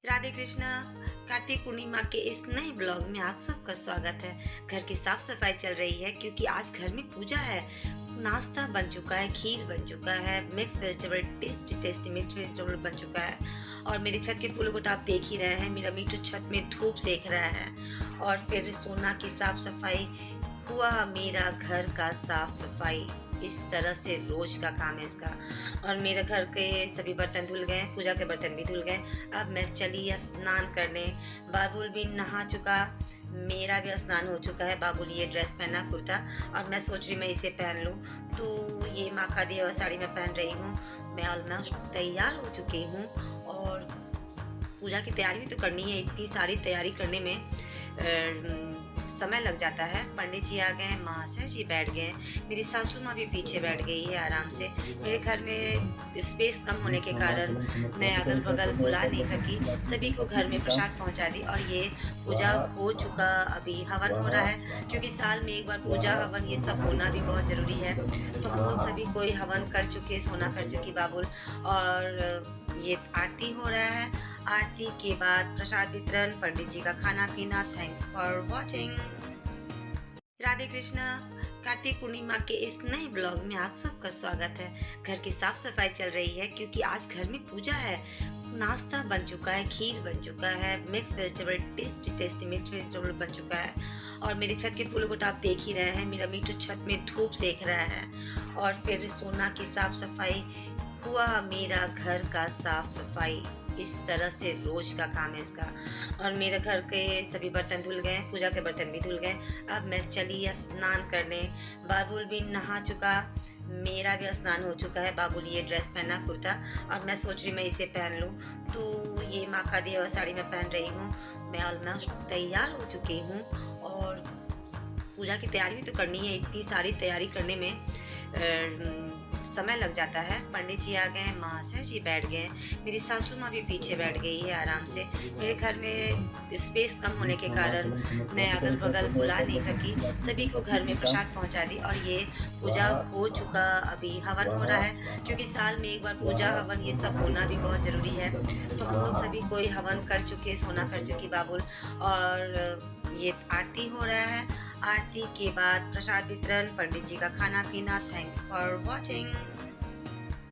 राधे कृष्णा। कार्तिक पूर्णिमा के इस नए ब्लॉग में आप सबका स्वागत है। घर की साफ सफाई चल रही है क्योंकि आज घर में पूजा है। नाश्ता बन चुका है, खीर बन चुका है, mix vegetable tasty tasty mix vegetable बन चुका है। और मेरे छत के फूलों को तो आप देख ही रहे हैं। मेरा मीठू छत में धूप सेक रहा है। और फिर सोना की साफ सफाई हुआ, मेरा घर का साफ सफाई इस तरह से रोज का काम है इसका। और मेरे घर के सभी बर्तन धुल गए, पूजा के बर्तन भी धुल गए। अब मैं चली स्नान करने। बाबुल भी नहा चुका, मेरा भी स्नान हो चुका है। बाबुल ये ड्रेस पहना कुर्ता, और मैं सोच रही मैं इसे पहन लूँ। तो ये माँ का दिया हुआ साड़ी मैं पहन रही हूँ। मैं ऑलमोस्ट तैयार हो चुकी हूँ और पूजा की तैयारी भी तो करनी है। इतनी सारी तैयारी करने में समय लग जाता है। पंडित जी आ गए, महाशय जी बैठ गए, मेरी सासू माँ भी पीछे बैठ गई है आराम से। मेरे घर में स्पेस कम होने के कारण मैं अगल बगल बुला नहीं सकी, सभी को घर में प्रसाद पहुंचा दी। और ये पूजा हो चुका, अभी हवन हो रहा है क्योंकि साल में एक बार पूजा हवन ये सब होना भी बहुत ज़रूरी है। तो हम लोग सभी कोई हवन कर चुके, सोना कर चुकी बाबुल। और ये आरती हो रहा है। आरती के बाद प्रसाद वितरण, पंडित जी का खाना पीना। Thanks for watching. Radhe Krishna. Kartik Purnima के इस नए ब्लॉग में आप सबका स्वागत है। घर की साफ सफाई चल रही है क्योंकि आज घर में पूजा है। नाश्ता बन चुका है, खीर बन चुका है, mix vegetable tasty tasty mix vegetable बन चुका है। और मेरे छत के फूलों को तो आप देख ही रहे हैं। मेरा मीठू छत में धूप सेक रहा है। और फिर सोना की साफ सफाई हुआ, मेरा घर का साफ सफाई इस तरह से रोज का काम है इसका। और मेरे घर के सभी बर्तन धुल गए, पूजा के बर्तन भी धुल गए। अब मैं चली स्नान करने। बाबुल भी नहा चुका, मेरा भी स्नान हो चुका है। बाबुल ये ड्रेस पहना कुर्ता, और मैं सोच रही मैं इसे पहन लूँ। तो ये माँ का दिया हुआ साड़ी मैं पहन रही हूँ। मैं ऑलमोस्ट तैयार हो चुकी हूँ और पूजा की तैयारी भी तो करनी है। इतनी सारी तैयारी करने में समय लग जाता है। पंडित जी आ गए, महाशय जी बैठ गए, मेरी सासू माँ भी पीछे बैठ गई है आराम से। मेरे घर में स्पेस कम होने के कारण मैं अगल बगल बुला नहीं सकी, सभी को घर में प्रसाद पहुंचा दी। और ये पूजा हो चुका, अभी हवन हो रहा है क्योंकि साल में एक बार पूजा हवन ये सब होना भी बहुत ज़रूरी है। तो हम लोग सभी कोई हवन कर चुके, सोना कर चुकी बाबुल। और ये आरती हो रहा है। आरती के बाद प्रसाद वितरण, पंडित जी का खाना पीना। Thanks for watching.